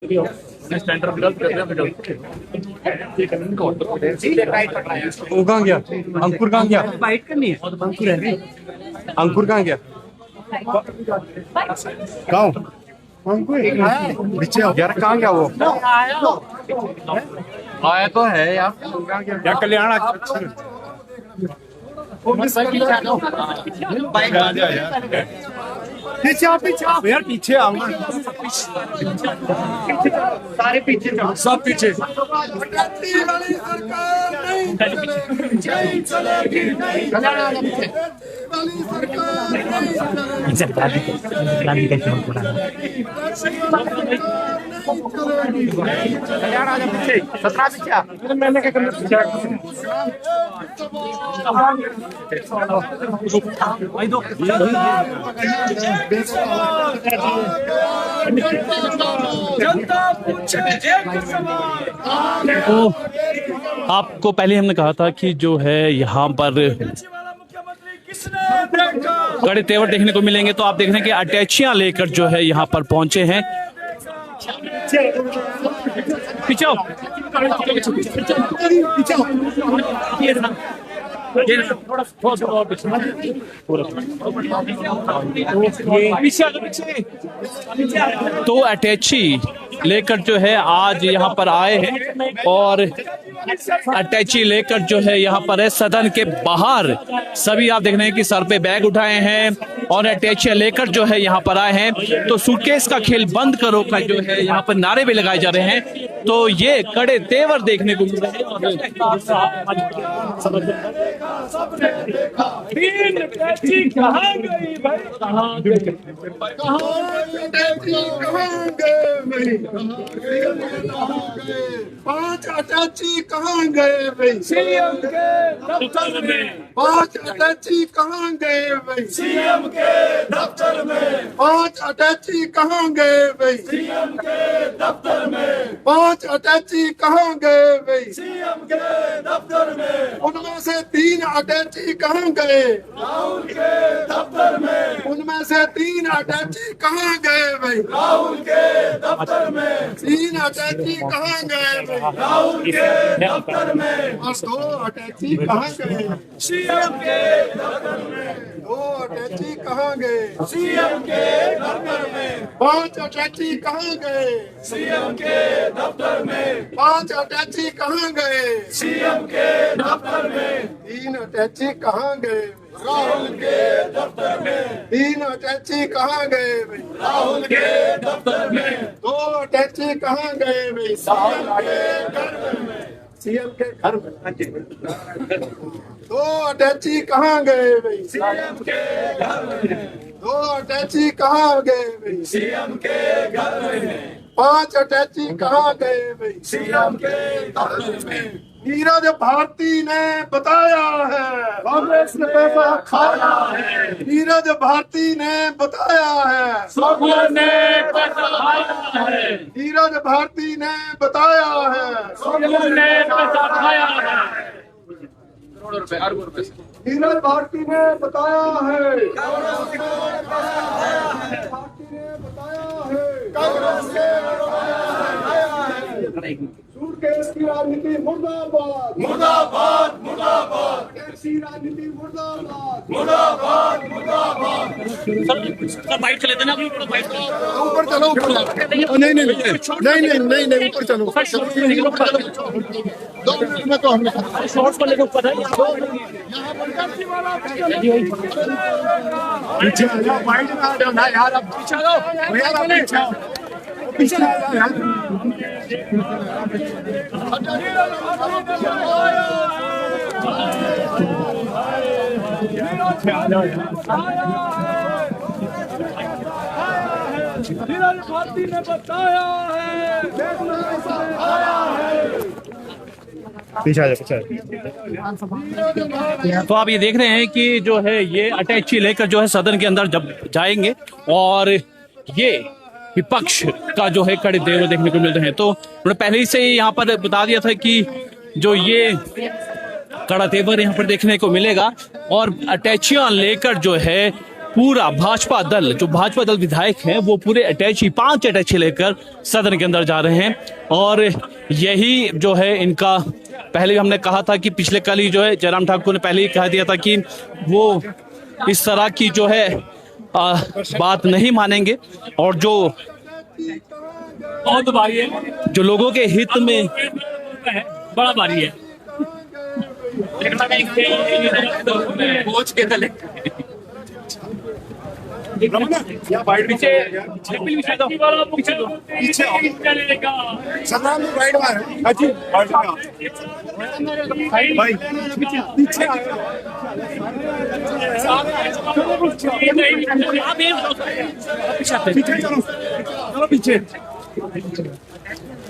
वो कहाँ गया? अंकुर कहाँ गया? बाइट करनी है। अंकुर है। अंकुर कहाँ गया? कहाँ? अंकुर यार कहाँ गया वो? आया तो है यार कल्याण पीछे आओ यार पीछे आओ सारे पीछे सब पीछे मैंने क्या करना तो आपको पहले हमने कहा था कि जो है यहाँ पर कड़े तेवर देखने को मिलेंगे, तो आप देख रहे हैं कि अटैचियां लेकर जो है यहाँ पर पहुंचे हैं। पीछे तो अटैची लेकर जो है आज यहाँ पर आए हैं और अटैची लेकर जो है यहाँ पर है सदन के बाहर। सभी आप देख रहे हैं कि सर पे बैग उठाए हैं और अटैची लेकर जो है यहाँ पर आए हैं। तो सूटकेस का खेल बंद करो का जो है यहाँ पर नारे भी लगाए जा रहे हैं। तो ये कड़े तेवर देखने को मिल रहे हैं। पांच अटैची कहाँ गए भाई? सीएम के दफ्तर में। पांच अटैची कहाँ गए भाई? सीएम के दफ्तर में। पांच अटैची कहाँ गए भाई? सीएम के दफ्तर में। पांच अटैची कहाँ गए भाई? सीएम के दफ्तर में। उनमें से तीन अटैची कहाँ गए? राहुल के दफ्तर में। उनमें से तीन अटैची कहाँ गए भाई? राहुल के दफ्तर में। तीन अटैची कहाँ गए भाई? राहुल के दफ्तर में। और दो अटैची कहाँ गए? सीएम के दफ्तर में। दो अटैची कहाँ गए? सीएम के दफ्तर में। पांच अटैची कहाँ गए? सीएम के दफ्तर में। पांच अटैची कहाँ गए? सीएम के दफ्तर में। तीन अटैची कहाँ गए? राहुल के दफ्तर में। तीन अटैची कहाँ गए भाई? राहुल के दफ्तर में। दो अटैची कहाँ गए भाई? सीएम के घर में। दो अटैची कहाँ गए भाई? सीएम के घर में। दो अटैची कहाँ गए भाई? सीएम के घर में। पांच अटैची कहाँ गए भाई? सीएम के दफ्तर में। नीरज भारती ने बताया है कांग्रेस ने पैसा खाया है। नीरज भारती ने बताया है कांग्रेस ने पैसा खाया है। नीरज भारती ने बताया है कांग्रेस ने पैसा खाया है। करोड़ों रुपए अरबों रुपए। नीरज भारती ने बताया है कांग्रेस ने बताया है। भारती ने बताया है कांग्रेस ने बताया है। सूटकेस की राजनीति मुर्दाबाद मुर्दाबाद मुर्दाबाद। टैक्सी राजनीति मुर्दाबाद मुर्दाबाद मुर्दाबाद। सर बाइट कर लेते ना, बाइट ऊपर चलो ऊपर। नहीं नहीं नहीं नहीं ऊपर चलो। 2 मिनट में तो हमने शॉर्ट्स को लेकर ऊपर है। पीछे आ जाओ, बाइट में आ जाओ ना यार। अब पीछे आ जाओ यार, अब पीछे आओ, पीछे आ जाओ यार। भारती ने बताया है। पीछे आ जाओ। तो आप ये देख रहे हैं कि जो है ये अटैची लेकर जो है सदन के अंदर जब जाएंगे और ये विपक्ष का जो है कड़े तेवर देखने को मिल रहे हैं। तो उन्होंने पहले ही से यहाँ पर बता दिया था कि जो ये कड़ा तेवर यहाँ पर देखने को मिलेगा और अटैचियां लेकर जो है पूरा भाजपा दल, जो भाजपा दल विधायक हैं, वो पूरे अटैची 5 अटैची लेकर सदन के अंदर जा रहे हैं। और यही जो है इनका, पहले हमने कहा था कि पिछले कल ही जो है जयराम ठाकुर ने पहले ही कह दिया था कि वो इस तरह की जो है बात नहीं मानेंगे, और जो बहुत भारी है, जो लोगों के हित में बड़ा भारी है। पीछे संग्राम में राइट मार हाजी भाई पीछे चलो पीछे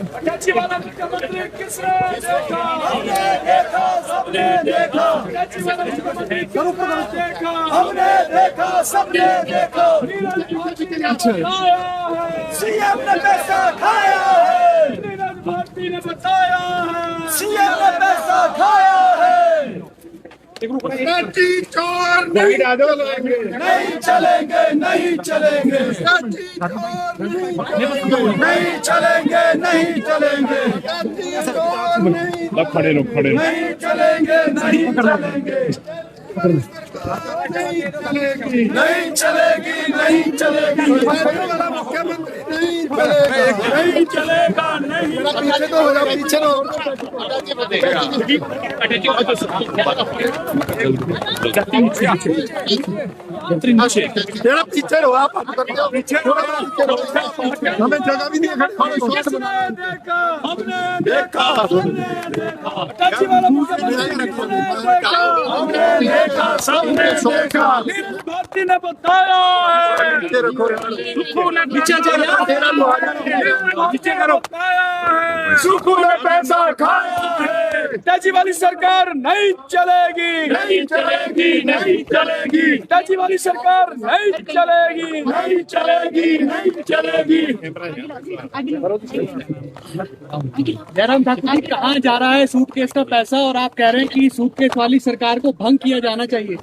अटैची वाला मुख्यमंत्री किसने देखा? हमने देखा, सबने देखा। अटैची वाला मुख्यमंत्री किसने देखा? हमने देखा, सबने देखा। नीरज भारती ने बताया है, सीएम ने पैसा खाया है। नीरज भारती ने बताया है, सीएम ने पैसा खाया है। अटैची चोर नहीं चलेंगे, नहीं चलेंगे, नहीं चलेंगे, अटैची चोर नहीं चलेंगे, नहीं चलेंगे, अटैची चोर नहीं खड़े लोग खड़े नहीं चलेंगे, नहीं चलेंगे, नहीं चलेगी, नहीं चलेगी, नहीं चलेगी, वाला मुख्यमंत्री नहीं चलेगा, नहीं चलेगा, नहीं पीछे तो हो जाओ, पीछे तो तेरा पीछे रहो आप पीछे हमें जगह भी नहीं किसने देखा? हमने देखा, हमने देखा। अटैची वाला मुख्यमंत्री किसने देखा? हमने देखा, सबने देखा। नीरज भारती ने बताया है, पीछे चलो तेरा पीछे करो, बताया है, सुखू ने पैसा खाया है। अटैची वाली सरकार नहीं चलेगी, नहीं चलेगी, नहीं चलेगी। अटैची वाली सरकार नहीं चलेगी, नहीं चलेगी, नहीं चलेगी। जयराम ठाकुर जी, कहाँ जा रहा है सूटकेस का पैसा, और आप कह रहे हैं कि सूटकेस वाली सरकार को भंग किया जाना चाहिए?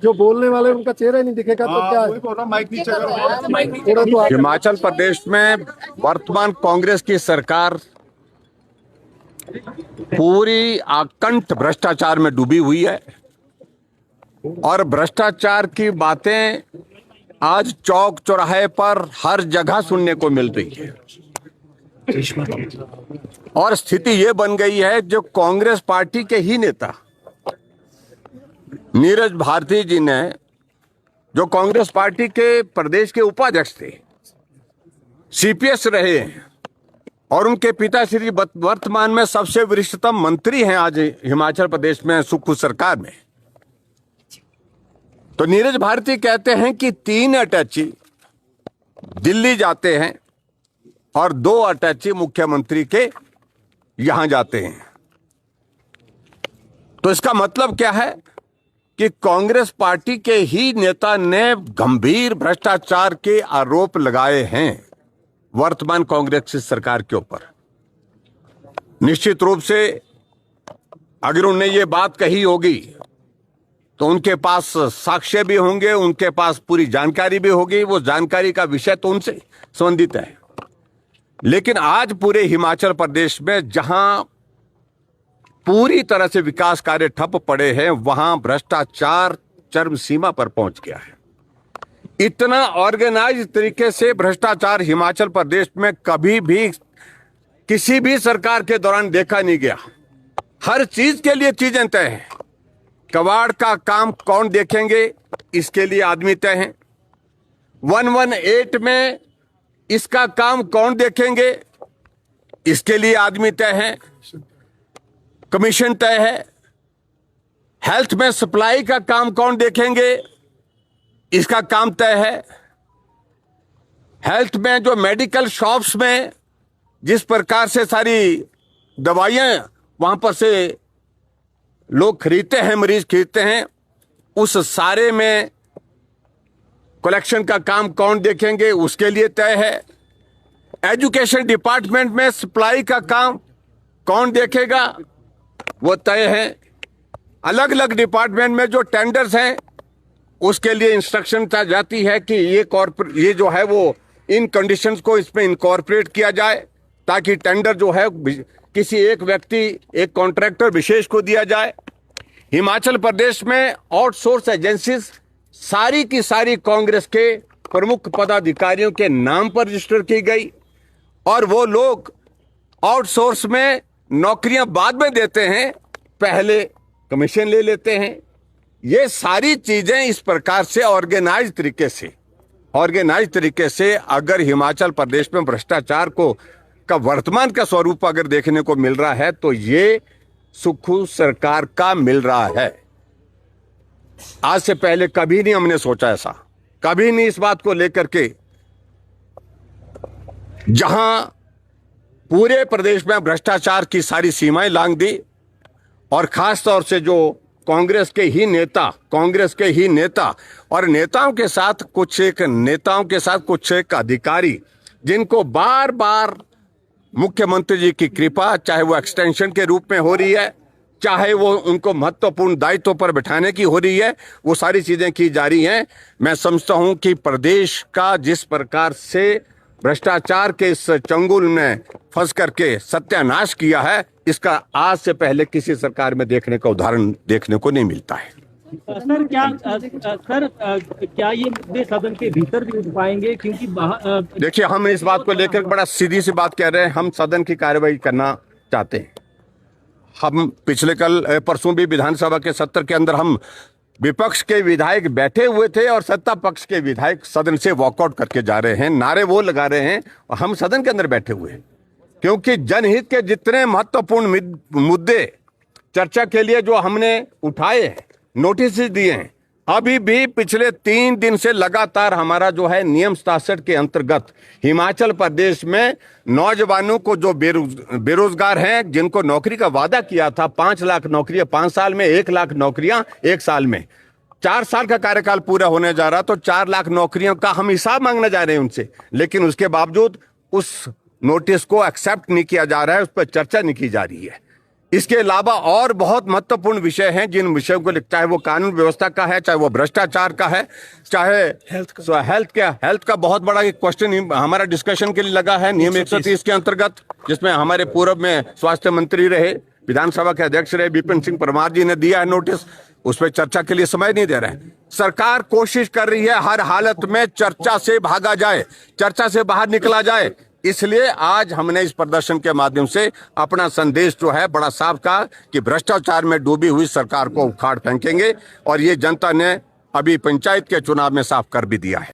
जो बोलने वाले उनका चेहरा नहीं दिखेगा तो क्या है? माइक नीचे करो। हिमाचल प्रदेश में वर्तमान कांग्रेस की सरकार पूरी आकंठ भ्रष्टाचार में डूबी हुई है, और भ्रष्टाचार की बातें आज चौक चौराहे पर हर जगह सुनने को मिल रही है। और स्थिति ये बन गई है, जो कांग्रेस पार्टी के ही नेता नीरज भारती जी ने, जो कांग्रेस पार्टी के प्रदेश के उपाध्यक्ष थे, सीपीएस रहे हैं, और उनके पिताश्री वर्तमान में सबसे वरिष्ठतम मंत्री हैं आज हिमाचल प्रदेश में सुक्खू सरकार में। तो नीरज भारती कहते हैं कि 3 अटैची दिल्ली जाते हैं और 2 अटैची मुख्यमंत्री के यहां जाते हैं। तो इसका मतलब क्या है कि कांग्रेस पार्टी के ही नेता ने गंभीर भ्रष्टाचार के आरोप लगाए हैं वर्तमान कांग्रेस की सरकार के ऊपर। निश्चित रूप से अगर उन्होंने ये बात कही होगी तो उनके पास साक्ष्य भी होंगे, उनके पास पूरी जानकारी भी होगी, वो जानकारी का विषय तो उनसे संबंधित है। लेकिन आज पूरे हिमाचल प्रदेश में जहां पूरी तरह से विकास कार्य ठप पड़े हैं, वहां भ्रष्टाचार चरम सीमा पर पहुंच गया है। इतना ऑर्गेनाइज तरीके से भ्रष्टाचार हिमाचल प्रदेश में कभी भी किसी भी सरकार के दौरान देखा नहीं गया। हर चीज के लिए चीजें तय हैं। कबाड़ का काम कौन देखेंगे, इसके लिए आदमी तय हैं। 118 में इसका काम कौन देखेंगे, इसके लिए आदमी तय हैं। कमीशन तय है। हेल्थ में सप्लाई का काम कौन देखेंगे, इसका काम तय है। हेल्थ में जो मेडिकल शॉप्स में जिस प्रकार से सारी दवाइयां वहां पर से लोग खरीदते हैं, मरीज खरीदते हैं, उस सारे में कलेक्शन का काम कौन देखेंगे, उसके लिए तय है। एजुकेशन डिपार्टमेंट में सप्लाई का काम कौन देखेगा, वो तय है। अलग अलग डिपार्टमेंट में जो टेंडर्स हैं उसके लिए इंस्ट्रक्शन जाती है कि ये जो है वो इन कंडीशंस को इसमें इनकॉर्पोरेट किया जाए, ताकि टेंडर जो है किसी एक व्यक्ति, एक कॉन्ट्रैक्टर विशेष को दिया जाए। हिमाचल प्रदेश में आउटसोर्स एजेंसीज सारी की सारी कांग्रेस के प्रमुख पदाधिकारियों के नाम पर रजिस्टर की गई, और वो लोग आउटसोर्स में नौकरियां बाद में देते हैं, पहले कमीशन ले लेते हैं। ये सारी चीजें इस प्रकार से ऑर्गेनाइज तरीके से अगर हिमाचल प्रदेश में भ्रष्टाचार का वर्तमान का स्वरूप अगर देखने को मिल रहा है तो ये सुक्खू सरकार का मिल रहा है। आज से पहले कभी नहीं हमने सोचा ऐसा, कभी नहीं इस बात को लेकर के, जहां पूरे प्रदेश में भ्रष्टाचार की सारी सीमाएं लांघ दी, और खास तौर से जो कांग्रेस के ही नेता और नेताओं के साथ कुछ एक अधिकारी, जिनको बार बार मुख्यमंत्री जी की कृपा, चाहे वो एक्सटेंशन के रूप में हो रही है, चाहे वो उनको महत्वपूर्ण दायित्व पर बिठाने की हो रही है, वो सारी चीजें की जा रही हैं। मैं समझता हूं कि प्रदेश का जिस प्रकार से भ्रष्टाचार के इस चंगुल में फंस करके सत्यानाश किया है, इसका आज से पहले किसी सरकार में देखने का उदाहरण देखने को नहीं मिलता है। सर क्या ये मुद्दे सदन के भीतर भी उठ पाएंगे, क्योंकि देखिए, हम इस बात को लेकर बड़ा सीधी सी बात कह रहे हैं, हम सदन की कार्रवाई करना चाहते हैं। हम परसों भी विधानसभा के सत्र के अंदर हम विपक्ष के विधायक बैठे हुए थे और सत्ता पक्ष के विधायक सदन से वॉकआउट करके जा रहे हैं, नारे वो लगा रहे हैं, और हम सदन के अंदर बैठे हुए हैं, क्योंकि जनहित के जितने महत्वपूर्ण मुद्दे चर्चा के लिए जो हमने उठाए हैं, नोटिस दिए हैं, अभी भी पिछले 3 दिन से लगातार हमारा जो है नियम 67 के अंतर्गत हिमाचल प्रदेश में नौजवानों को जो बेरोजगार हैं, जिनको नौकरी का वादा किया था, 5 लाख नौकरियां 5 साल में, 1 लाख नौकरियां 1 साल में, 4 साल का कार्यकाल पूरा होने जा रहा, तो 4 लाख नौकरियों का हम हिसाब मांगने जा रहे हैं उनसे, लेकिन उसके बावजूद उस नोटिस को एक्सेप्ट नहीं किया जा रहा है, उस पर चर्चा नहीं की जा रही है। इसके अलावा और बहुत महत्वपूर्ण विषय हैं, जिन विषयों को, चाहे वो कानून व्यवस्था का है, चाहे वो भ्रष्टाचार का है, चाहे हेल्थ का बहुत बड़ा एक क्वेश्चन हमारा डिस्कशन के लिए लगा है नियम 130 के अंतर्गत, जिसमें हमारे पूर्व में स्वास्थ्य मंत्री रहे, विधानसभा के अध्यक्ष रहे विपिन सिंह परमार जी ने दिया है नोटिस, उस पर चर्चा के लिए समय नहीं दे रहे हैं। सरकार कोशिश कर रही है हर हालत में चर्चा से भागा जाए, चर्चा से बाहर निकला जाए। इसलिए आज हमने इस प्रदर्शन के माध्यम से अपना संदेश जो है बड़ा साफ कहा कि भ्रष्टाचार में डूबी हुई सरकार को उखाड़ फेंकेंगे, और ये जनता ने अभी पंचायत के चुनाव में साफ कर भी दिया है।